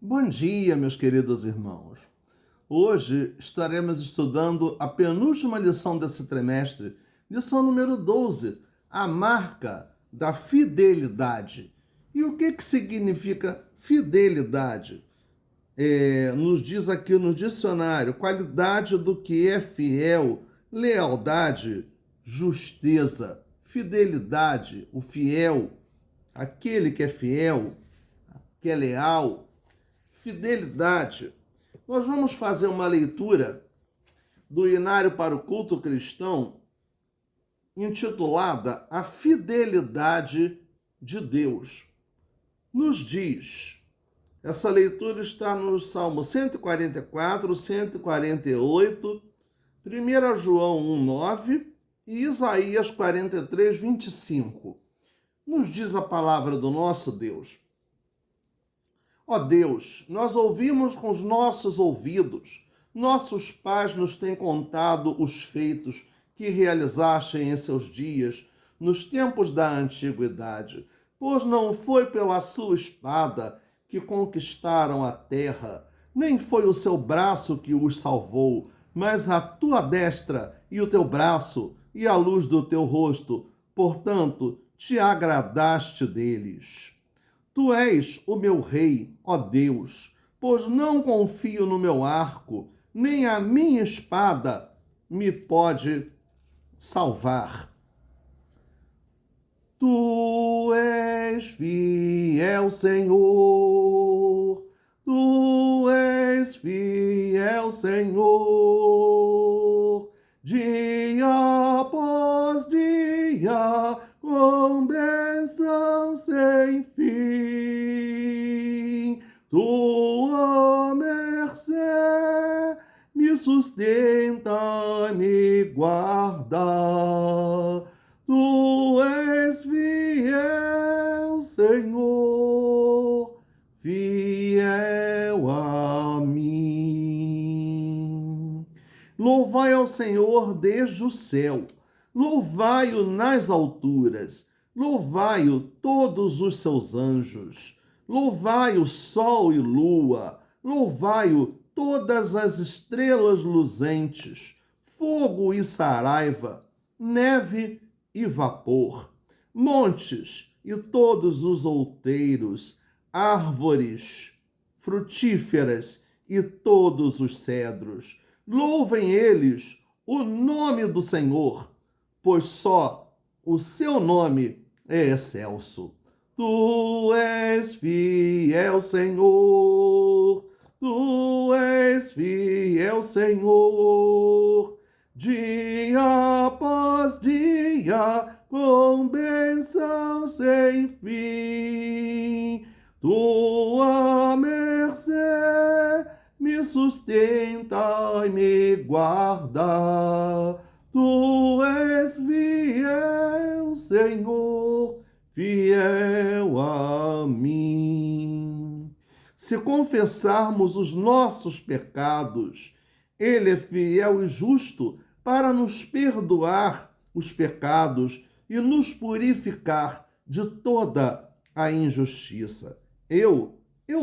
Bom dia, meus queridos irmãos. Hoje estaremos estudando a penúltima lição desse trimestre, lição número 12, a marca da fidelidade. E o que significa fidelidade? Nos diz aqui no dicionário, qualidade do que é fiel, lealdade, justeza, fidelidade, o fiel, aquele que é fiel, que é leal, fidelidade. Nós vamos fazer uma leitura do Inário para o Culto Cristão, intitulada A Fidelidade de Deus. Nos diz, essa leitura está no Salmo 144, 148, 1 João 1,9 e Isaías 43, 25. Nos diz a palavra do nosso Deus. Ó Deus, nós ouvimos com os nossos ouvidos, nossos pais nos têm contado os feitos que realizaste em seus dias, nos tempos da antiguidade, pois não foi pela sua espada que conquistaram a terra, nem foi o seu braço que os salvou, mas a tua destra e o teu braço e a luz do teu rosto, portanto, te agradaste deles. Tu és o meu rei, ó Deus, pois não confio no meu arco, nem a minha espada me pode salvar. Tu és fiel, Senhor, tu és fiel, Senhor, dia após dia, com bênção sem fim. Tua mercê me sustenta, me guarda. Tu és fiel, Senhor, fiel a mim. Louvai ao Senhor desde o céu, louvai-o nas alturas, louvai-o todos os seus anjos, louvai o sol e lua, louvai-o todas as estrelas luzentes, fogo e saraiva, neve e vapor, montes e todos os outeiros, árvores frutíferas e todos os cedros. Louvem eles o nome do Senhor, pois só o seu nome é excelso. Tu és fiel, Senhor, tu és fiel, Senhor, dia após dia, com bênção sem fim. Tua mercê me sustenta e me guarda. Tu és fiel, Senhor, fiel a mim. Se confessarmos os nossos pecados, Ele é fiel e justo para nos perdoar os pecados e nos purificar de toda a injustiça. Eu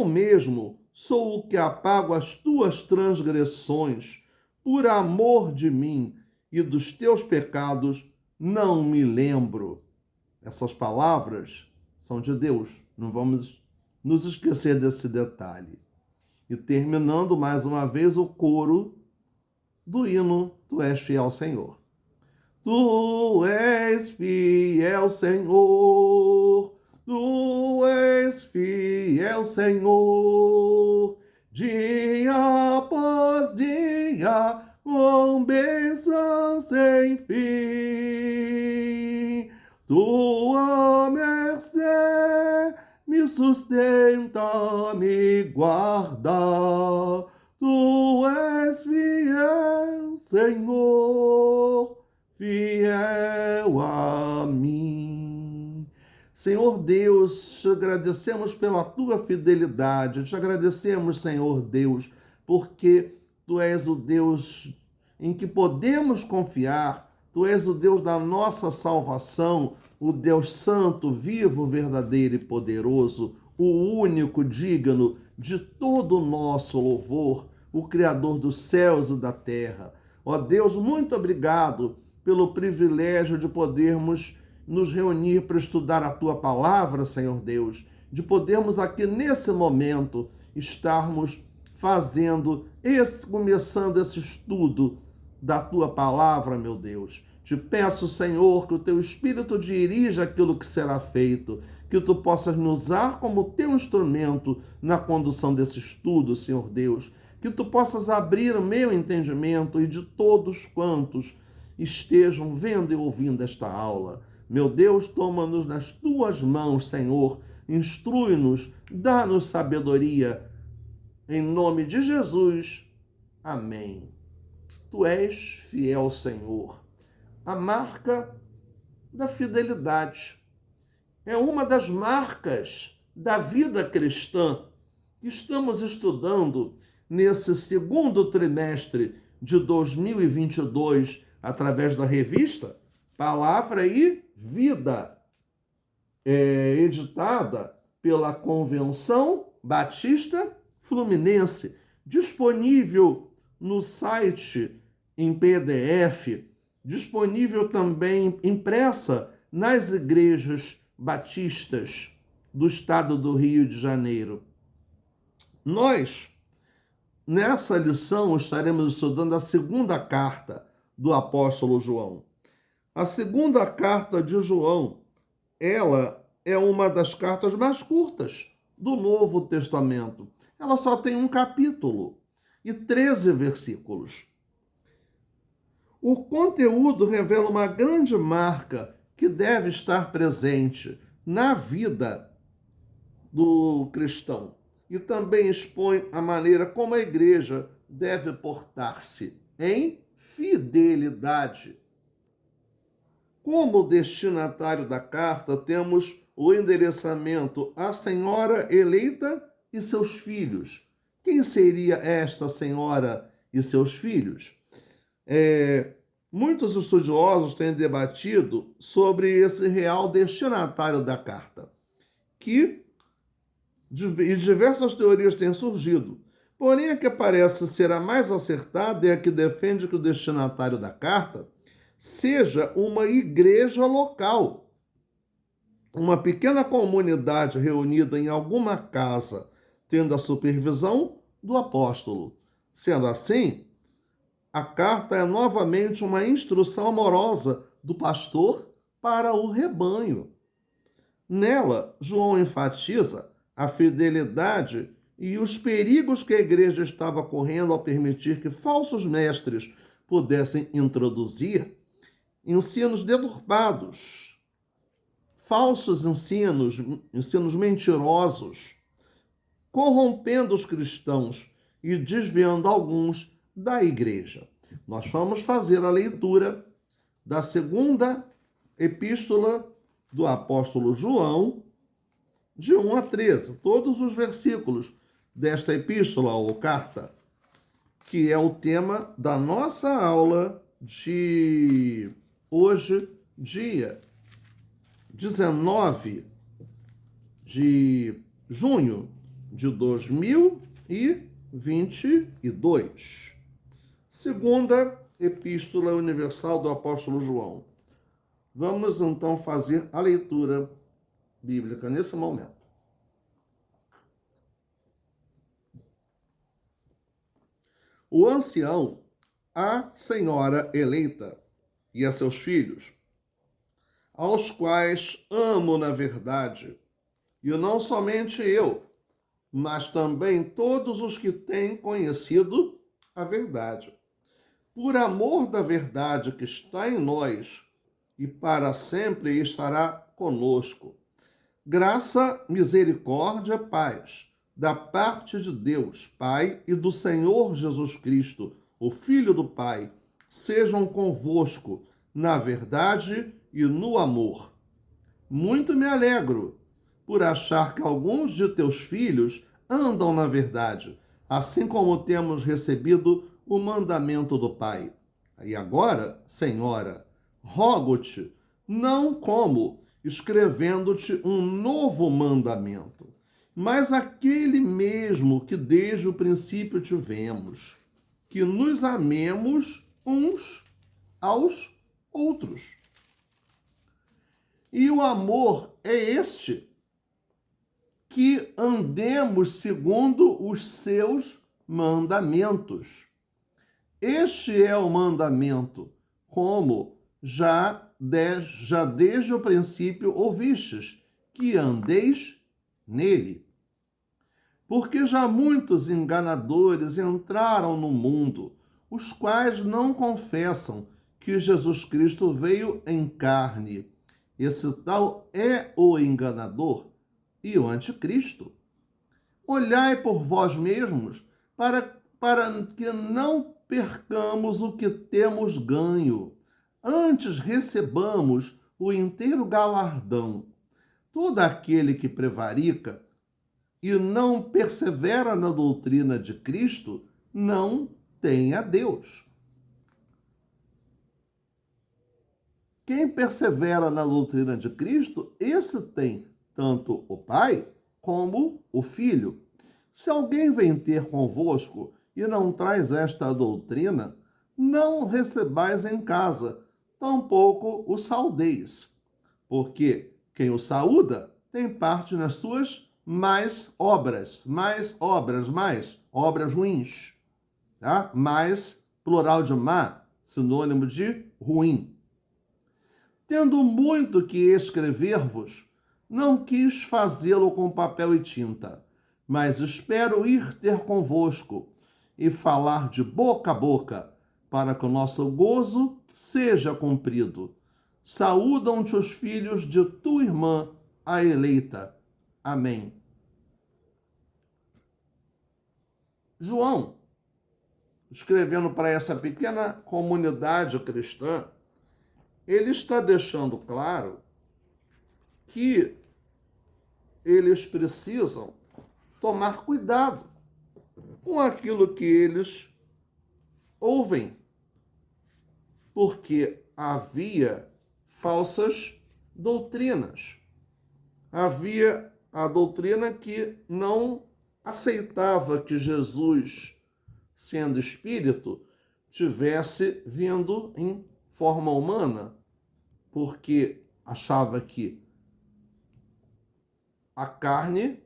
mesmo, sou o que apago as tuas transgressões, por amor de mim, e dos teus pecados não me lembro. Essas palavras são de Deus, não vamos nos esquecer desse detalhe. E terminando mais uma vez o coro do hino Tu és fiel, Senhor. Tu és fiel, Senhor, tu és fiel, Senhor, dia após dia, com bênção sem fim. Tua mercê me sustenta, me guarda. Tu és fiel, Senhor, fiel a mim. Senhor Deus, te agradecemos pela tua fidelidade, te agradecemos, Senhor Deus, porque tu és o Deus em que podemos confiar, tu és o Deus da nossa salvação, o Deus santo, vivo, verdadeiro e poderoso, o único digno de todo o nosso louvor, o Criador dos céus e da terra. Ó Deus, muito obrigado pelo privilégio de podermos nos reunir para estudar a Tua palavra, Senhor Deus, de podermos aqui nesse momento estarmos começando esse estudo da Tua palavra, meu Deus. Te peço, Senhor, que o Teu Espírito dirija aquilo que será feito, que Tu possas nos usar como Teu instrumento na condução desse estudo, Senhor Deus, que Tu possas abrir o meu entendimento e de todos quantos estejam vendo e ouvindo esta aula. Meu Deus, toma-nos nas Tuas mãos, Senhor, instrui-nos, dá-nos sabedoria. Em nome de Jesus, amém. Tu és fiel, Senhor. A marca da fidelidade é uma das marcas da vida cristã que estamos estudando nesse segundo trimestre de 2022, através da revista Palavra e Vida, editada pela Convenção Batista Fluminense, disponível no site em PDF, disponível também impressa nas igrejas batistas do estado do Rio de Janeiro. Nós, nessa lição, estaremos estudando a segunda carta do apóstolo João. A segunda carta de João, ela é uma das cartas mais curtas do Novo Testamento. Ela só tem um capítulo e 13 versículos. O conteúdo revela uma grande marca que deve estar presente na vida do cristão e também expõe a maneira como a igreja deve portar-se em fidelidade. Como destinatário da carta, temos o endereçamento à senhora eleita e seus filhos. Quem seria esta senhora e seus filhos? Muitos estudiosos têm debatido sobre esse real destinatário da carta, que diversas teorias têm surgido. Porém, a que parece ser a mais acertada é a que defende que o destinatário da carta seja uma igreja local, uma pequena comunidade reunida em alguma casa, tendo a supervisão do apóstolo. Sendo assim, a carta é novamente uma instrução amorosa do pastor para o rebanho. Nela, João enfatiza a fidelidade e os perigos que a igreja estava correndo ao permitir que falsos mestres pudessem introduzir ensinos deturpados, falsos ensinos mentirosos, corrompendo os cristãos e desviando alguns da igreja. Nós vamos fazer a leitura da segunda epístola do apóstolo João, de 1 a 13, todos os versículos desta epístola ou carta, que é o tema da nossa aula de hoje, dia 19 de junho de 2022. Segunda Epístola Universal do Apóstolo João. Vamos então fazer a leitura bíblica nesse momento. O ancião, a senhora eleita e a seus filhos, aos quais amo na verdade, e não somente eu, mas também todos os que têm conhecido a verdade. Por amor da verdade que está em nós, e para sempre estará conosco. Graça, misericórdia, paz, da parte de Deus, Pai, e do Senhor Jesus Cristo, o Filho do Pai, sejam convosco na verdade e no amor. Muito me alegro por achar que alguns de teus filhos andam na verdade, assim como temos recebido o mandamento do Pai. E agora, Senhora, rogo-te, não como escrevendo-te um novo mandamento, mas aquele mesmo que desde o princípio tivemos, que nos amemos uns aos outros. E o amor é este, que andemos segundo os seus mandamentos. Este é o mandamento, como já desde o princípio ouvistes, que andeis nele. Porque já muitos enganadores entraram no mundo, os quais não confessam que Jesus Cristo veio em carne. Esse tal é o enganador e o anticristo. Olhai por vós mesmos para que não percamos o que temos ganho, antes recebamos o inteiro galardão. Todo aquele que prevarica e não persevera na doutrina de Cristo não tem a Deus. Quem persevera na doutrina de Cristo, esse tem tanto o Pai como o Filho. Se alguém vem ter convosco e não traz esta doutrina, não recebais em casa, tampouco o saudeis, porque quem o saúda tem parte nas suas obras ruins, tá? Mais, plural de má, sinônimo de ruim. Tendo muito que escrever-vos, não quis fazê-lo com papel e tinta, mas espero ir ter convosco e falar de boca a boca, para que o nosso gozo seja cumprido. Saúdam-te os filhos de tua irmã, a eleita. Amém. João, escrevendo para essa pequena comunidade cristã, ele está deixando claro que eles precisam tomar cuidado com aquilo que eles ouvem, porque havia falsas doutrinas. Havia a doutrina que não aceitava que Jesus, sendo espírito, tivesse vindo em forma humana, porque achava que a carne,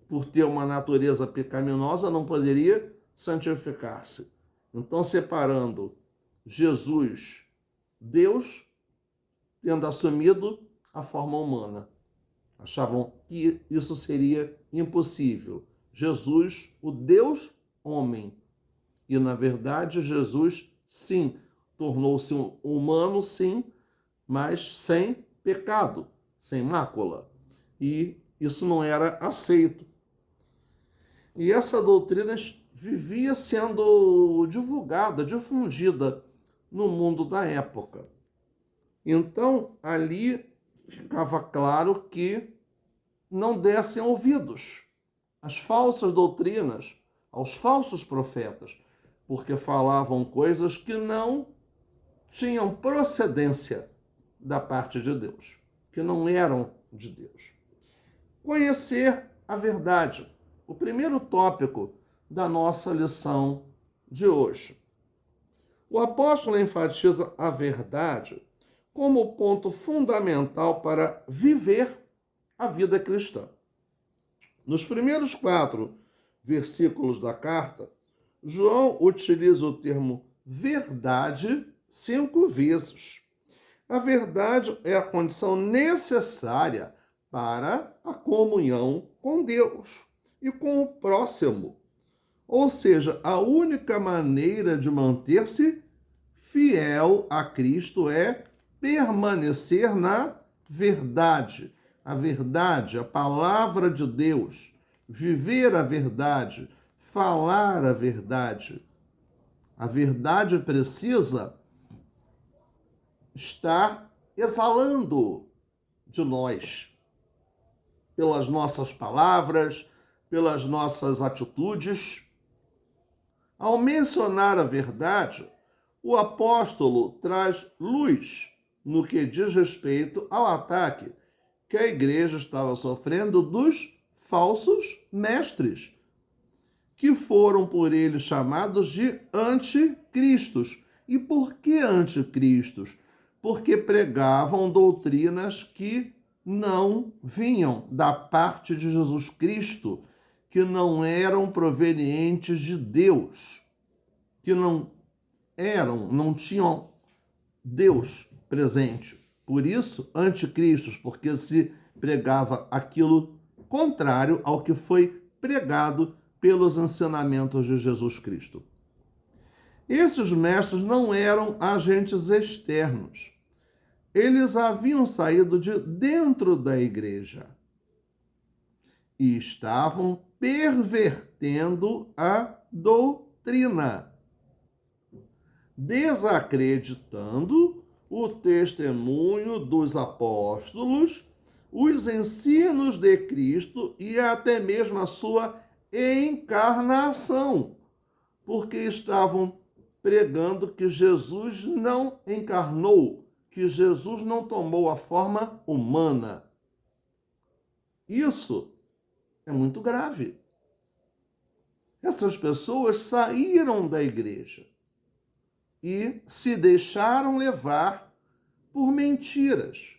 por ter uma natureza pecaminosa, não poderia santificar-se. Então, separando Jesus, Deus, tendo assumido a forma humana. Achavam que isso seria impossível. Jesus, o Deus homem. E, na verdade, Jesus, sim, tornou-se um humano, sim, mas sem pecado, sem mácula. E isso não era aceito. E essa doutrina vivia sendo divulgada, difundida no mundo da época. Então, ali ficava claro que não dessem ouvidos às falsas doutrinas, aos falsos profetas, porque falavam coisas que não tinham procedência da parte de Deus, que não eram de Deus. Conhecer a verdade, o primeiro tópico da nossa lição de hoje. O apóstolo enfatiza a verdade como ponto fundamental para viver a vida cristã. Nos primeiros 4 versículos da carta, João utiliza o termo verdade 5 vezes. A verdade é a condição necessária para a comunhão com Deus e com o próximo. Ou seja, a única maneira de manter-se fiel a Cristo é permanecer na verdade. A verdade, a palavra de Deus, viver a verdade, falar a verdade. A verdade precisa estar exalando de nós, pelas nossas palavras, pelas nossas atitudes. Ao mencionar a verdade, o apóstolo traz luz no que diz respeito ao ataque que a igreja estava sofrendo dos falsos mestres, que foram por eles chamados de anticristos. E por que anticristos? Porque pregavam doutrinas que não vinham da parte de Jesus Cristo, que não eram provenientes de Deus, que não tinham Deus presente. Por isso, anticristos, porque se pregava aquilo contrário ao que foi pregado pelos ensinamentos de Jesus Cristo. Esses mestres não eram agentes externos. Eles haviam saído de dentro da igreja e estavam pervertendo a doutrina, desacreditando o testemunho dos apóstolos, os ensinos de Cristo e até mesmo a sua encarnação, porque estavam pregando que Jesus não encarnou, que Jesus não tomou a forma humana. Isso é muito grave. Essas pessoas saíram da igreja e se deixaram levar por mentiras,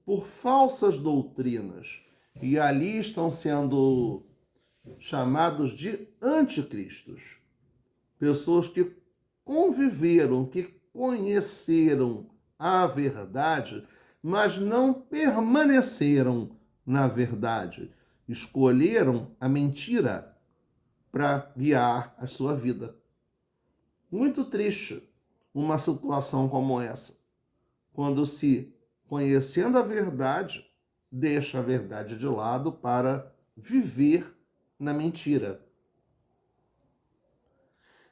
por falsas doutrinas. E ali estão sendo chamados de anticristos. Pessoas que conviveram, que conheceram a verdade, mas não permaneceram na verdade. Escolheram a mentira para guiar a sua vida. Muito triste uma situação como essa, quando se, conhecendo a verdade, deixa a verdade de lado para viver na mentira.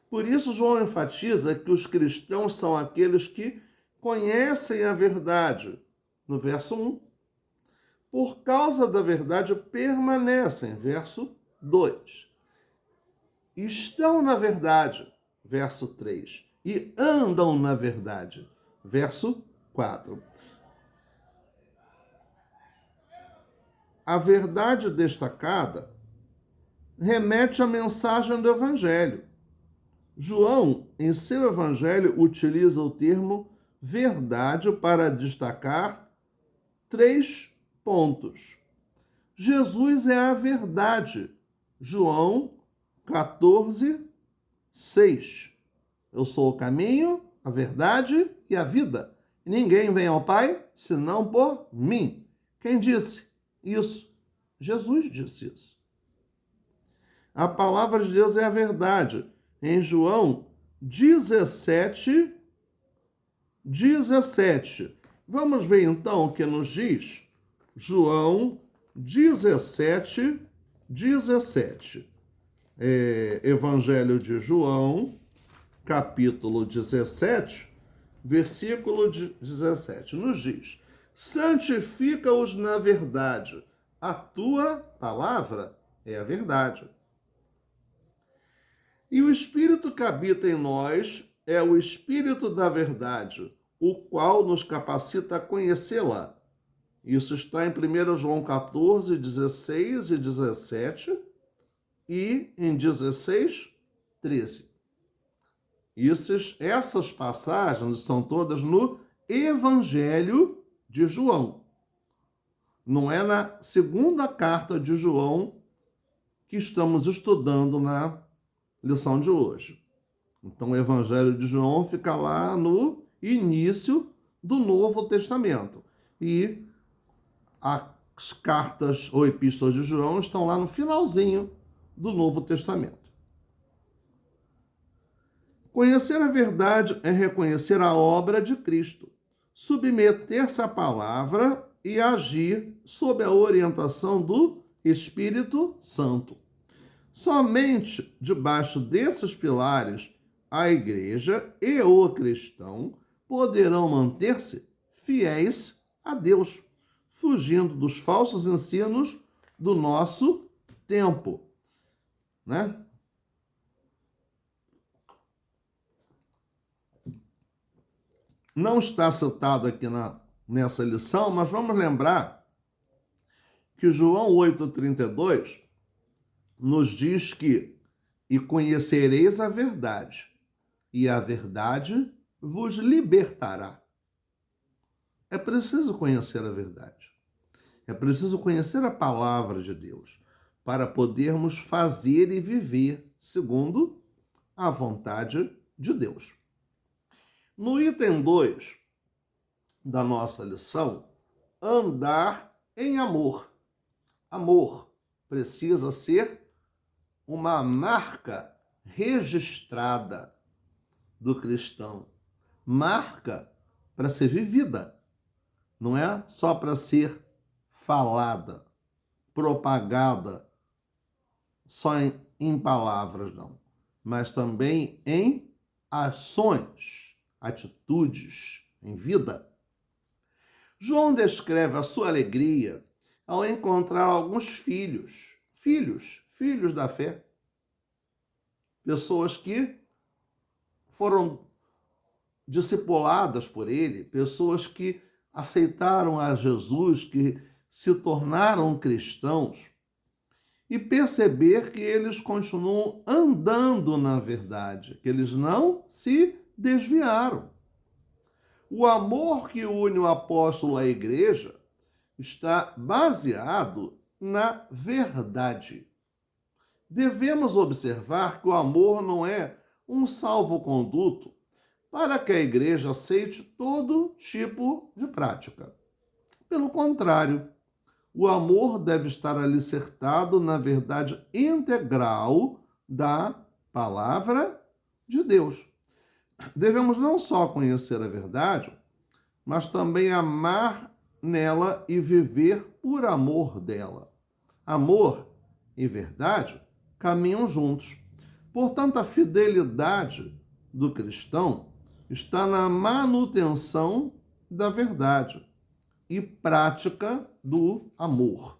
Por isso, João enfatiza que os cristãos são aqueles que conhecem a verdade. No verso 1. Por causa da verdade permanecem. Verso 2. Estão na verdade. Verso 3. E andam na verdade. Verso 4. A verdade destacada remete à mensagem do Evangelho. João, em seu Evangelho, utiliza o termo verdade para destacar 3 pontos. Jesus é a verdade. João 14, 6. Eu sou o caminho, a verdade e a vida. Ninguém vem ao Pai senão por mim. Quem disse isso? Jesus disse isso. A palavra de Deus é a verdade. Em João 17, 17. Vamos ver então o que nos diz João 17, 17. Evangelho de João, capítulo 17, versículo 17. Nos diz: santifica-os na verdade, a tua palavra é a verdade. E o Espírito que habita em nós é o Espírito da verdade, o qual nos capacita a conhecê-la. Isso está em 1 João 14, 16 e 17 e em 16, 13. Essas passagens são todas no Evangelho de João. Não é na segunda carta de João que estamos estudando na lição de hoje. Então, o Evangelho de João fica lá no início do Novo Testamento. E as cartas ou epístolas de João estão lá no finalzinho do Novo Testamento. Conhecer a verdade é reconhecer a obra de Cristo, submeter-se à palavra e agir sob a orientação do Espírito Santo. Somente debaixo desses pilares, a igreja e o cristão poderão manter-se fiéis a Deus, fugindo dos falsos ensinos do nosso tempo, né? Não está citado aqui nessa lição, mas vamos lembrar que João 8,32 nos diz que e conhecereis a verdade, e a verdade vos libertará. É preciso conhecer a verdade. É preciso conhecer a palavra de Deus para podermos fazer e viver segundo a vontade de Deus. No item 2 da nossa lição, andar em amor. Amor precisa ser uma marca registrada do cristão. Marca para ser vivida. Não é só para ser falada, propagada, só em palavras, não. Mas também em ações, atitudes, em vida. João descreve a sua alegria ao encontrar alguns filhos da fé, pessoas que foram discipuladas por ele, pessoas que aceitaram a Jesus, que se tornaram cristãos, e perceber que eles continuam andando na verdade, que eles não se desviaram. O amor que une o apóstolo à igreja está baseado na verdade. Devemos observar que o amor não é um salvo-conduto para que a igreja aceite todo tipo de prática. Pelo contrário, o amor deve estar alicerçado na verdade integral da palavra de Deus. Devemos não só conhecer a verdade, mas também amar nela e viver por amor dela. Amor e verdade caminham juntos. Portanto, a fidelidade do cristão está na manutenção da verdade e prática do amor.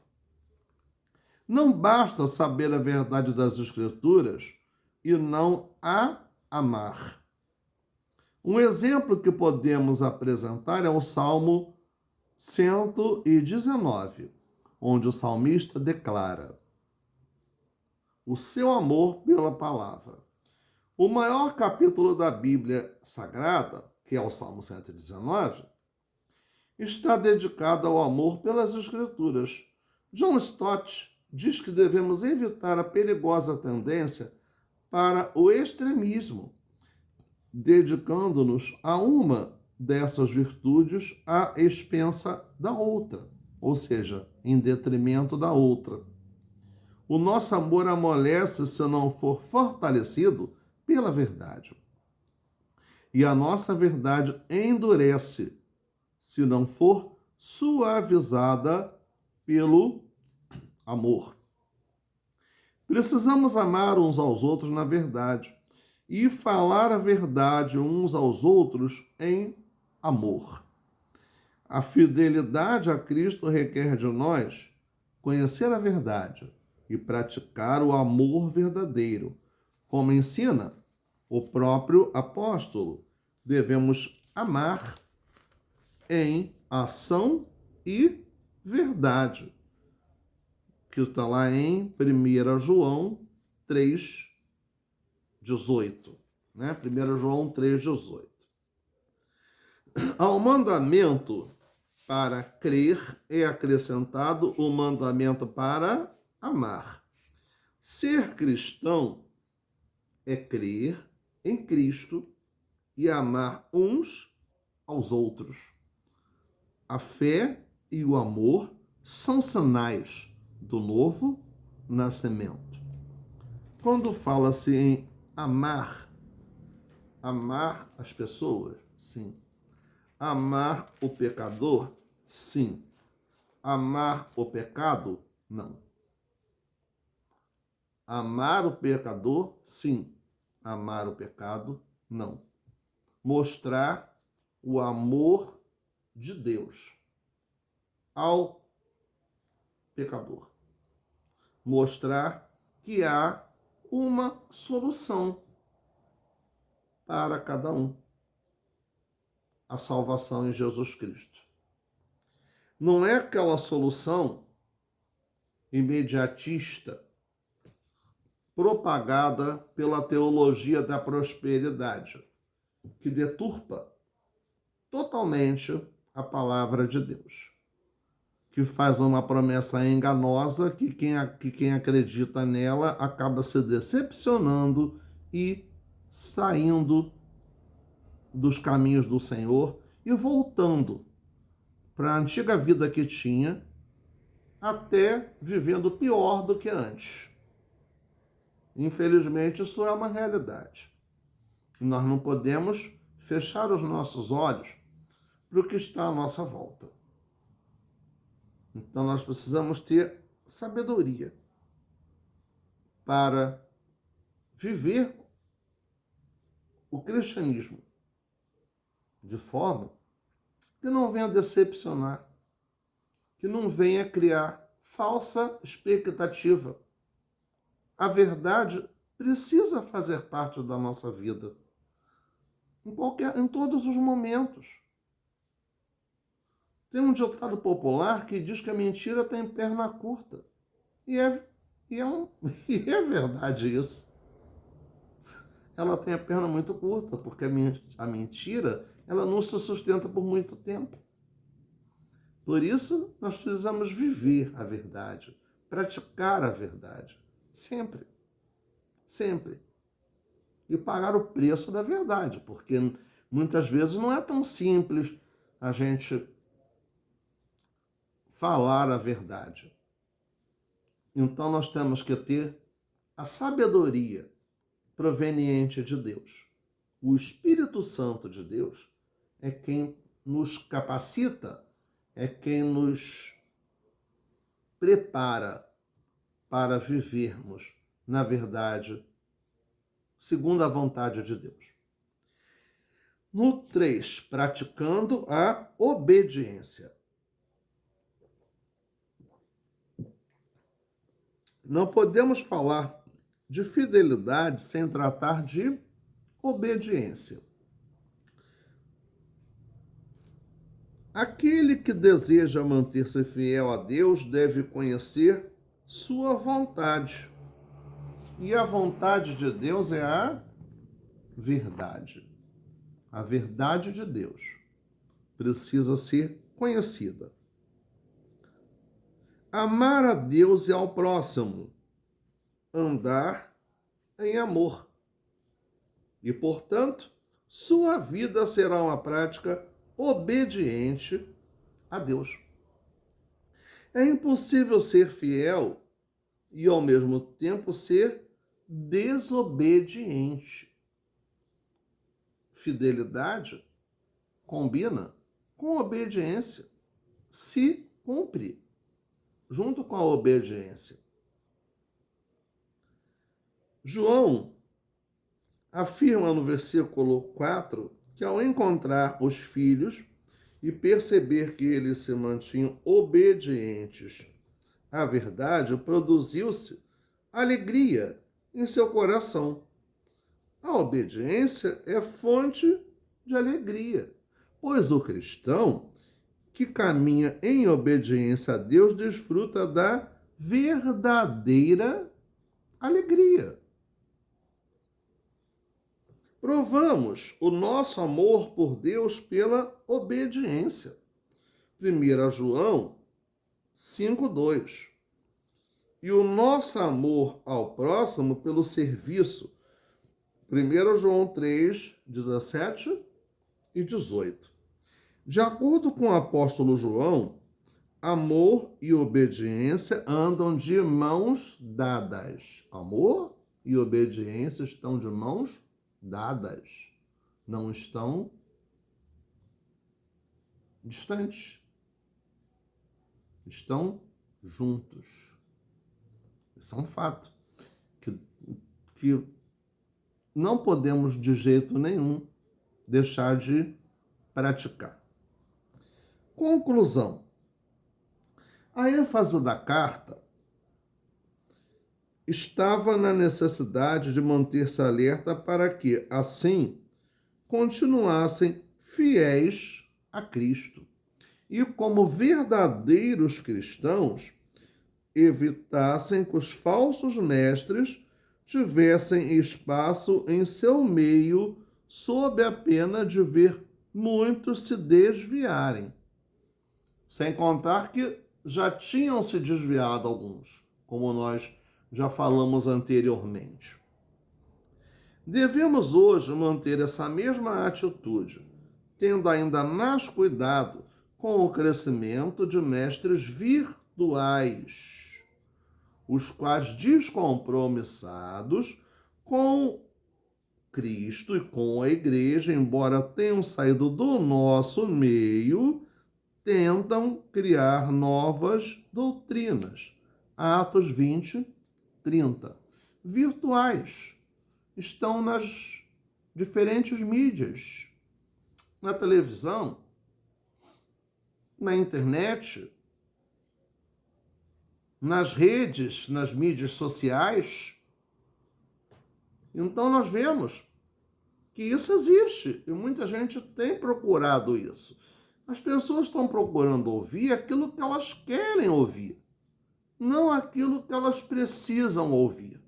Não basta saber a verdade das Escrituras e não a amar. Um exemplo que podemos apresentar é o Salmo 119, onde o salmista declara o seu amor pela palavra. O maior capítulo da Bíblia Sagrada, que é o Salmo 119, está dedicado ao amor pelas Escrituras. John Stott diz que devemos evitar a perigosa tendência para o extremismo, dedicando-nos a uma dessas virtudes à expensa da outra, ou seja, em detrimento da outra. O nosso amor amolece se não for fortalecido pela verdade. E a nossa verdade endurece se não for suavizada pelo amor. Precisamos amar uns aos outros na verdade e falar a verdade uns aos outros em amor. A fidelidade a Cristo requer de nós conhecer a verdade e praticar o amor verdadeiro. Como ensina o próprio apóstolo, devemos amar em ação e verdade, que está lá em 1 João 3,18. Né? 1 João 3,18. Ao mandamento para crer é acrescentado o mandamento para amar. Ser cristão é crer em Cristo e amar uns aos outros. A fé e o amor são sinais do novo nascimento. Quando fala-se em amar as pessoas, sim. Amar o pecador, sim. Amar o pecado, não. Amar o pecador, sim. Amar o pecado, não. Mostrar o amor de Deus ao pecador. Mostrar que há uma solução para cada um. A salvação em Jesus Cristo. Não é aquela solução imediatista propagada pela teologia da prosperidade, que deturpa totalmente a palavra de Deus, que faz uma promessa enganosa que quem acredita nela acaba se decepcionando e saindo dos caminhos do Senhor e voltando para a antiga vida que tinha, até vivendo pior do que antes. Infelizmente, isso é uma realidade. E nós não podemos fechar os nossos olhos para o que está à nossa volta. Então, nós precisamos ter sabedoria para viver o cristianismo de forma que não venha decepcionar, que não venha criar falsa expectativa. A verdade precisa fazer parte da nossa vida, em todos os momentos. Tem um ditado popular que diz que a mentira tem perna curta. E é verdade isso. Ela tem a perna muito curta, porque a mentira ela não se sustenta por muito tempo. Por isso, nós precisamos viver a verdade, praticar a verdade, sempre, sempre. E pagar o preço da verdade, porque muitas vezes não é tão simples a gente falar a verdade. Então nós temos que ter a sabedoria proveniente de Deus. O Espírito Santo de Deus é quem nos capacita, é quem nos prepara para vivermos, na verdade, segundo a vontade de Deus. No 3, praticando a obediência. Não podemos falar de fidelidade sem tratar de obediência. Aquele que deseja manter-se fiel a Deus deve conhecer sua vontade. E a vontade de Deus é a verdade. A verdade de Deus precisa ser conhecida. Amar a Deus e ao próximo, andar em amor. E, portanto, sua vida será uma prática obediente a Deus. É impossível ser fiel e, ao mesmo tempo, ser desobediente. Fidelidade combina com obediência, se cumpre junto com a obediência. João afirma no versículo 4 que ao encontrar os filhos e perceber que eles se mantinham obedientes à verdade, produziu-se alegria em seu coração. A obediência é fonte de alegria, pois o cristão que caminha em obediência a Deus desfruta da verdadeira alegria. Provamos o nosso amor por Deus pela obediência. 1 João 5:2. E o nosso amor ao próximo pelo serviço. 1 João 3:17 e 18. De acordo com o apóstolo João, amor e obediência andam de mãos dadas. Amor e obediência estão de mãos dadas, não estão distantes, estão juntos. Isso é um fato que não podemos de jeito nenhum deixar de praticar. Conclusão. A ênfase da carta estava na necessidade de manter-se alerta para que, assim, continuassem fiéis a Cristo. E como verdadeiros cristãos, evitassem que os falsos mestres tivessem espaço em seu meio, sob a pena de ver muitos se desviarem. Sem contar que já tinham se desviado alguns, como nós já falamos anteriormente. Devemos hoje manter essa mesma atitude, tendo ainda mais cuidado com o crescimento de mestres virtuais, os quais, descompromissados com Cristo e com a Igreja, embora tenham saído do nosso meio, tentam criar novas doutrinas. Atos 20, 30. Virtuais. Estão nas diferentes mídias. Na televisão, na internet, nas redes, nas mídias sociais. Então nós vemos que isso existe e muita gente tem procurado isso. As pessoas estão procurando ouvir aquilo que elas querem ouvir, não aquilo que elas precisam ouvir.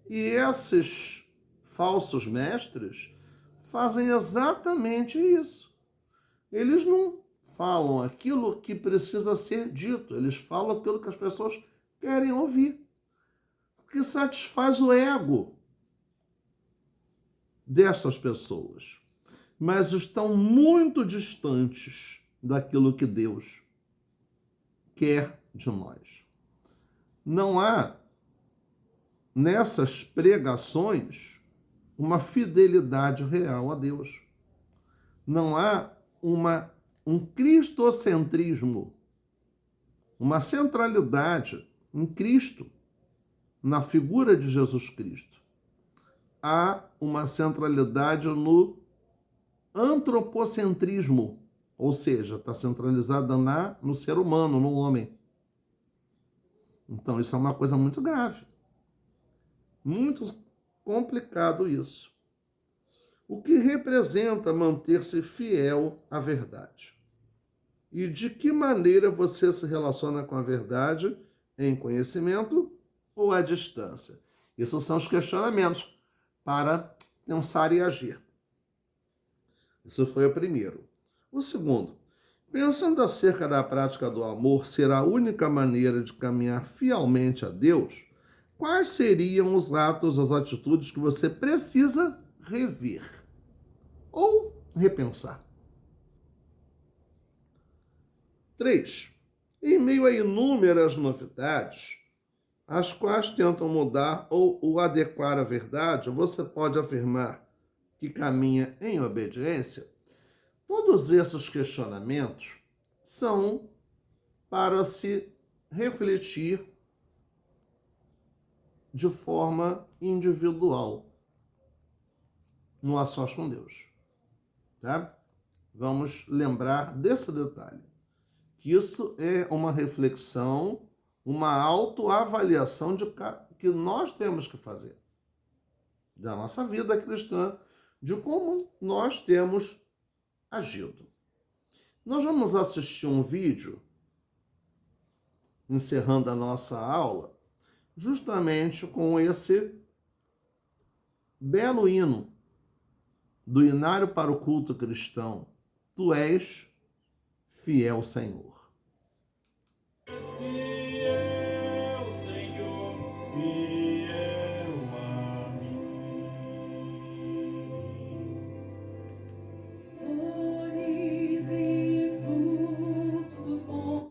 E esses falsos mestres fazem exatamente isso. Eles não falam aquilo que precisa ser dito, eles falam aquilo que as pessoas querem ouvir, que satisfaz o ego dessas pessoas, mas estão muito distantes daquilo que Deus quer de nós. Não há nessas pregações uma fidelidade real a Deus. Não há um cristocentrismo, uma centralidade em Cristo, na figura de Jesus Cristo. Há uma centralidade no antropocentrismo, ou seja, está centralizada no ser humano, no homem. Então, isso é uma coisa muito grave. Muito complicado isso. O que representa manter-se fiel à verdade? E de que maneira você se relaciona com a verdade em conhecimento ou à distância? Esses são os questionamentos para pensar e agir. Isso foi o primeiro. O segundo, pensando acerca da prática do amor ser a única maneira de caminhar fielmente a Deus, quais seriam os atos, as atitudes que você precisa rever ou repensar? 3. Em meio a inúmeras novidades, as quais tentam mudar ou adequar a verdade, você pode afirmar que caminha em obediência? Todos esses questionamentos são para se refletir de forma individual, no a sós com Deus. Tá? Vamos lembrar desse detalhe, que isso é uma reflexão, uma autoavaliação que nós temos que fazer da nossa vida cristã, de como nós temos agido. Nós vamos assistir um vídeo, encerrando a nossa aula, justamente com esse belo hino do Inário para o Culto Cristão. Tu és fiel, Senhor. Fiel, Senhor, fiel a mim. Flores e frutos bons.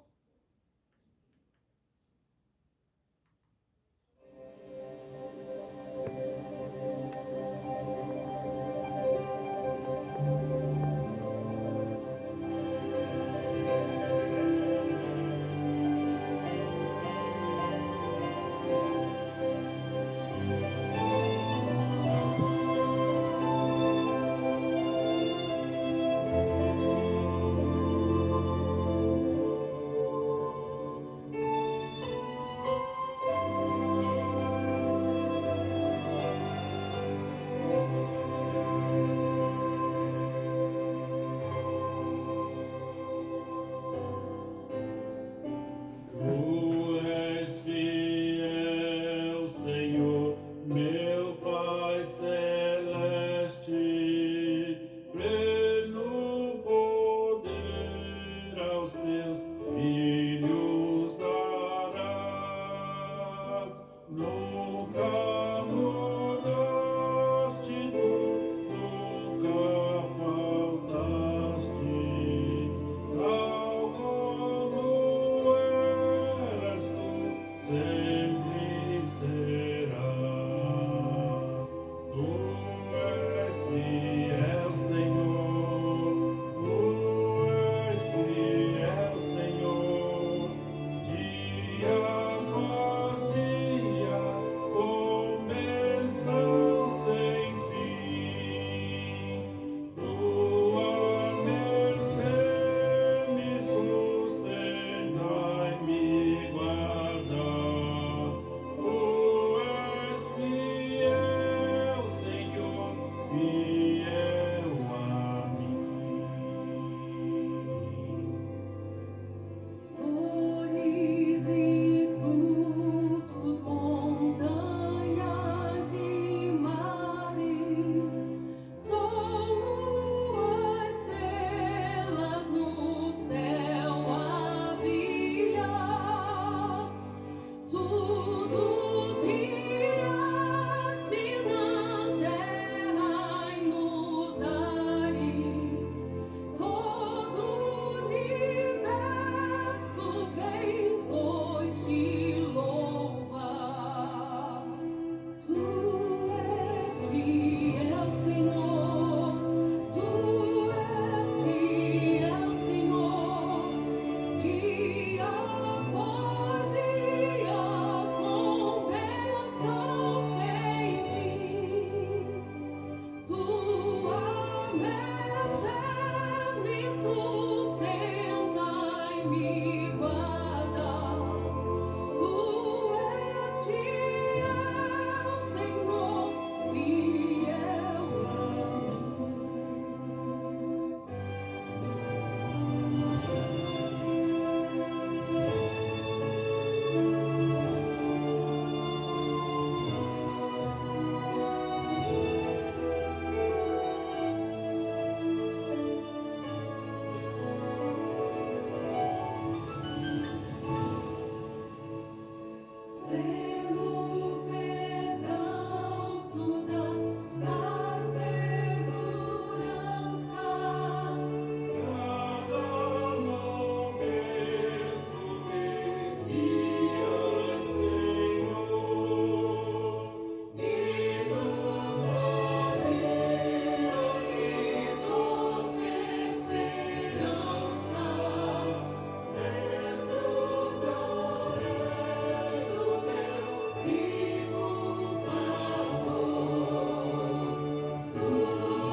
Nunca mudaste, nunca faltaste, tal como eras tu, sempre serás. Tu és fiel, Senhor, tu és fiel, Senhor, dia após dia, com bênção sem fim. Tua mercê me sustenta e me guarda. Tu és fiel, Senhor, fiel a mim. Flores e frutos, montanhas e mares, sol, lua, estrelas no céu a brilhar. Tudo criaste na terra e nos ares, todo universo vem, pois te louvar. Tu és fiel, Senhor, tu és fiel, Senhor, dia após dia, com bênção sem fim. Tua mercê me sustenta e me guarda. Tu és fiel, Senhor, fiel a Pleno perdão tu dás, a segurança. Cada momento me guia, Senhor, e no caminho de doce esperança, desfrutarei do teu vivo favor. Tu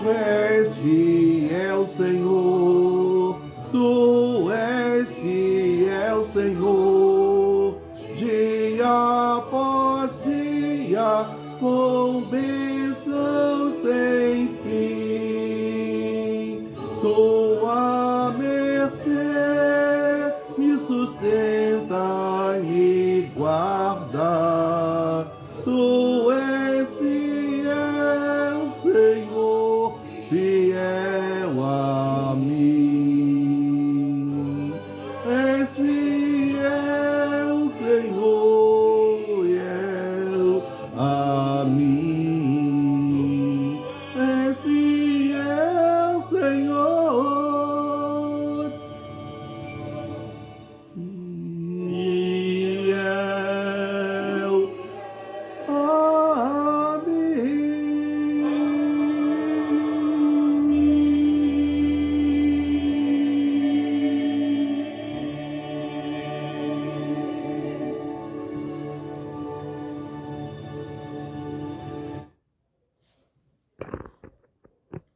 és fiel, Senhor, tu és fiel, Senhor, dia após dia, com bênção sem fim. Tua mercê me sustenta e me guarda. Tu és fiel, Senhor, fiel a mim. És fiel, Senhor, fiel a mim. És fiel, Senhor, fiel a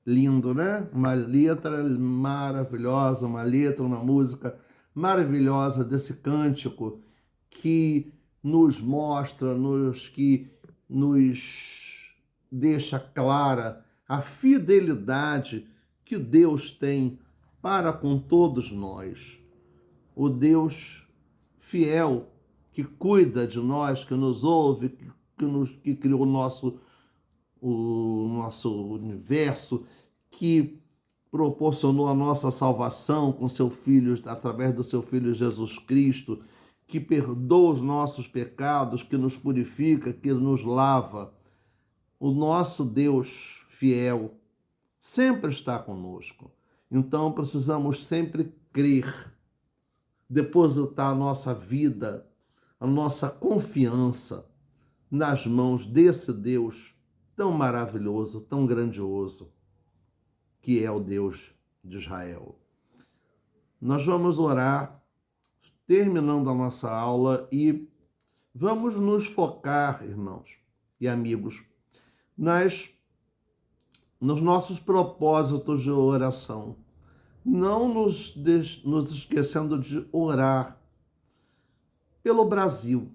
Lindo, né? Uma letra maravilhosa, uma letra, uma música maravilhosa desse cântico que nos mostra, que nos deixa clara a fidelidade que Deus tem para com todos nós. O Deus fiel que cuida de nós, que nos ouve, que criou o nosso universo, que proporcionou a nossa salvação com seu Filho, através do seu Filho Jesus Cristo, que perdoa os nossos pecados, que nos purifica, que nos lava. O nosso Deus fiel sempre está conosco. Então precisamos sempre crer, depositar a nossa vida, a nossa confiança nas mãos desse Deus tão maravilhoso, tão grandioso, que é o Deus de Israel. Nós vamos orar, terminando a nossa aula, e vamos nos focar, irmãos e amigos, nos nossos propósitos de oração. Não nos esquecendo de orar pelo Brasil,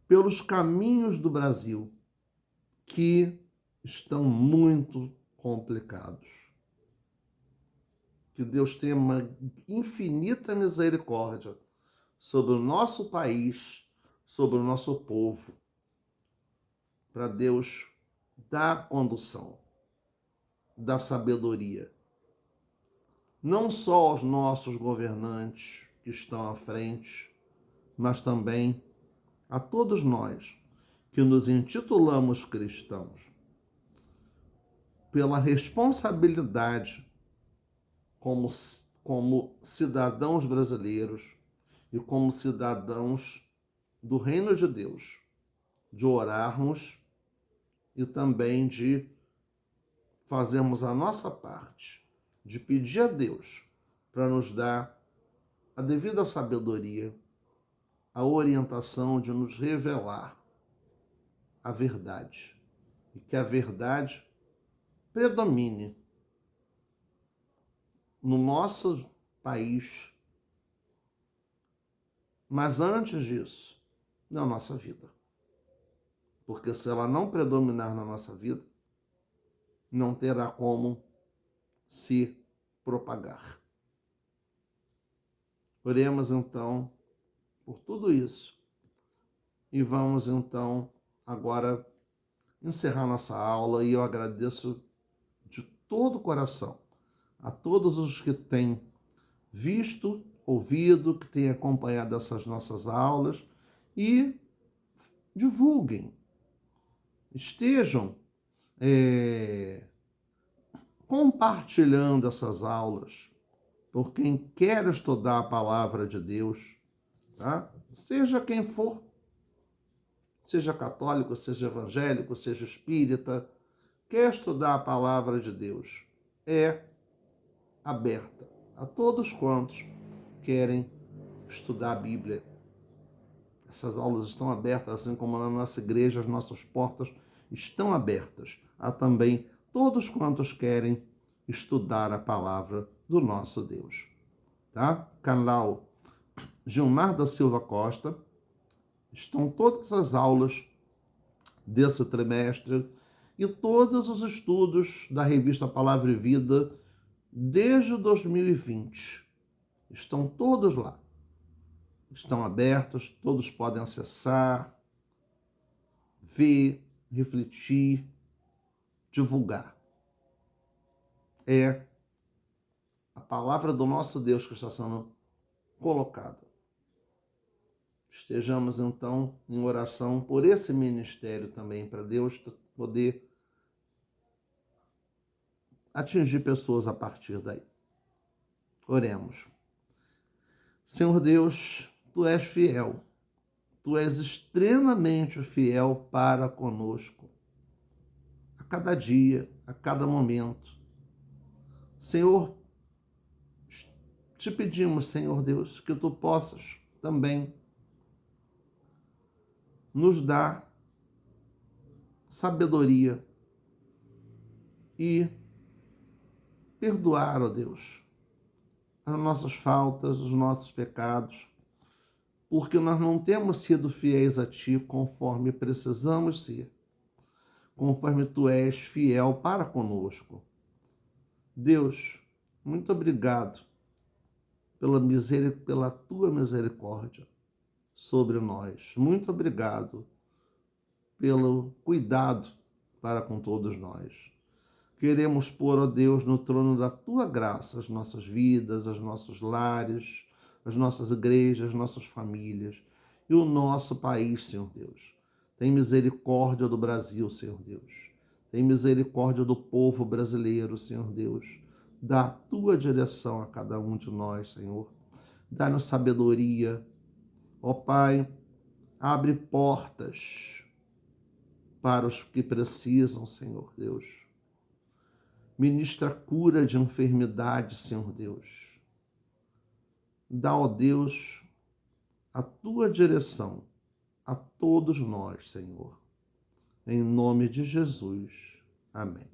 pelos caminhos do Brasil, que estão muito complicados. Que Deus tenha uma infinita misericórdia sobre o nosso país, sobre o nosso povo, para Deus dar condução, dar sabedoria, não só aos nossos governantes que estão à frente, mas também a todos nós que nos intitulamos cristãos, pela responsabilidade como cidadãos brasileiros e como cidadãos do reino de Deus, de orarmos e também de fazermos a nossa parte, de pedir a Deus para nos dar a devida sabedoria, a orientação de nos revelar a verdade, e que a verdade predomine no nosso país, mas antes disso, na nossa vida. Porque se ela não predominar na nossa vida, não terá como se propagar. Oremos então por tudo isso e vamos então agora encerrar nossa aula, e eu agradeço de todo o coração a todos os que têm visto, ouvido, que têm acompanhado essas nossas aulas, e divulguem, estejam compartilhando essas aulas por quem quer estudar a palavra de Deus, tá? Seja quem for, seja católico, seja evangélico, seja espírita, quer estudar a palavra de Deus, é aberta a todos quantos querem estudar a Bíblia. Essas aulas estão abertas, assim como na nossa igreja, as nossas portas estão abertas a também todos quantos querem estudar a palavra do nosso Deus. Tá? Canal Gilmar da Silva Costa, estão todas as aulas desse trimestre e todos os estudos da revista Palavra e Vida desde 2020. Estão todos lá. Estão abertos, todos podem acessar, ver, refletir, divulgar. É a palavra do nosso Deus que está sendo colocada. Estejamos então em oração por esse ministério também, para Deus poder atingir pessoas a partir daí. Oremos. Senhor Deus, Tu és fiel, Tu és extremamente fiel para conosco, a cada dia, a cada momento. Senhor, te pedimos, Senhor Deus, que Tu possas também nos dar sabedoria e perdoar, ó Deus, as nossas faltas, os nossos pecados, porque nós não temos sido fiéis a Ti conforme precisamos ser, conforme Tu és fiel para conosco. Deus, muito obrigado pela Tua misericórdia sobre nós. Muito obrigado pelo cuidado para com todos nós. Queremos pôr, ó Deus, no trono da Tua graça as nossas vidas, os nossos lares, as nossas igrejas, as nossas famílias e o nosso país, Senhor Deus. Tem misericórdia do Brasil, Senhor Deus. Tem misericórdia do povo brasileiro, Senhor Deus. Dá a tua direção a cada um de nós, Senhor. Dá-nos sabedoria. Ó Pai, abre portas para os que precisam, Senhor Deus. Ministra cura de enfermidade, Senhor Deus. Dá, ó Deus, a tua direção a todos nós, Senhor. Em nome de Jesus. Amém.